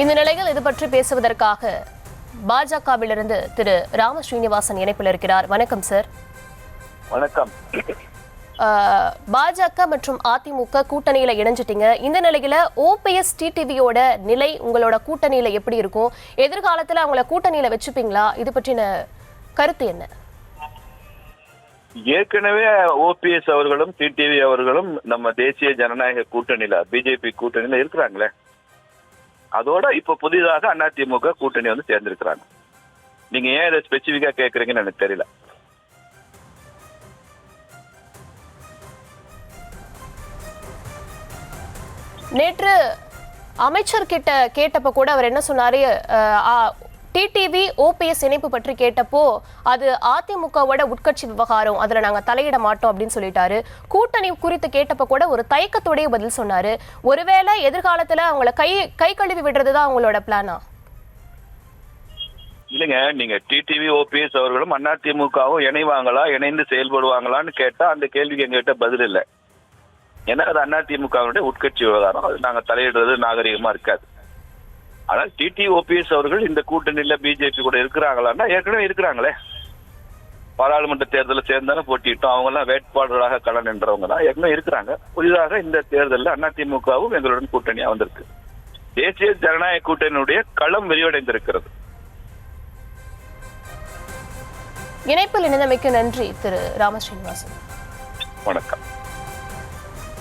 இந்த நிலையில் இது பற்றி பேசுவதற்காக பாஜகவிலிருந்து திரு ராம ஸ்ரீனிவாசன் இணைப்பில் இருக்கிறார். வணக்கம் சார். வணக்கம். பாஜக மற்றும் அதிமுக கூட்டணியில இணைஞ்சிட்டீங்க. இந்த நிலையில ஓபிஎஸ் டிடிவியோட நிலை உங்களோட கூட்டணியில எப்படி இருக்கும்? எதிர்காலத்துல அவங்கள கூட்டணியில வச்சுப்பீங்களா? இது பற்றின கருத்து என்ன? ஏற்கனவே ஓபிஎஸ் அவர்களும் டிடிவி அவர்களும் நம்ம தேசிய ஜனநாயக கூட்டணியில பிஜேபி கூட்டணியில இருக்கிறாங்களே, அதோட இப்ப புதிதாக அதிமுக கூட்டணி வந்து சேர்ந்திருக்கிறாங்க. நீங்க ஏன் இதை ஸ்பெசிபிக்கா கேக்குறீங்கன்னு எனக்கு தெரியல. நேற்று அமைச்சர் கிட்ட கேட்டப்ப கூட அவர் என்ன சொன்னாரு, டிடிவி ஓபிஎஸ் இணைப்பு பற்றி கேட்டப்போ அது அதிமுகவோட உட்கட்சி விவகாரம், அதுல நாங்க தலையிட மாட்டோம் அப்படின்னு சொல்லிட்டாரு. கூட்டணி குறித்து கேட்டப்ப கூட ஒரு தயக்கத்தோடைய பதில் சொன்னாரு. ஒருவேளை எதிர்காலத்துல அவங்கள கை கழுவி விடுறதுதான் அவங்களோட பிளானா? இல்லைங்க, நீங்க டிடிவி ஓபிஎஸ் அவர்களும் அதிமுகவும் இணைவாங்களா, இணைந்து செயல்படுவாங்களான்னு கேட்டா அந்த கேள்விக்கு எங்ககிட்ட பதில் இல்லை. ஏன்னா அது அதிமுகவுடைய உட்கட்சி விவகாரம், அது நாங்க தலையிடுறது நாகரிகமா இருக்காது. ஆனால் டிடி ஓபிஎஸ் அவர்கள் இந்த கூட்டணியில பிஜேபி கூட இருக்கிறாங்களான்னா ஏற்கனவே இருக்கிறாங்களே. பாராளுமன்ற தேர்தலில் சேர்ந்தாலும் போட்டிட்டோம், அவங்க எல்லாம் வேட்பாளராக களம் நின்றவங்க தான் ஏற்கனவே இருக்கிறாங்க. புதிதாக இந்த தேர்தலில் அதிமுகவும் எங்களுடன் கூட்டணியா வந்திருக்கு. தேசிய ஜனநாயக கூட்டணியுடைய களம் விரிவடைந்திருக்கிறது. இணைப்பில் இணைந்தமைக்கு நன்றி திரு ராம ஸ்ரீனிவாசன். வணக்கம்.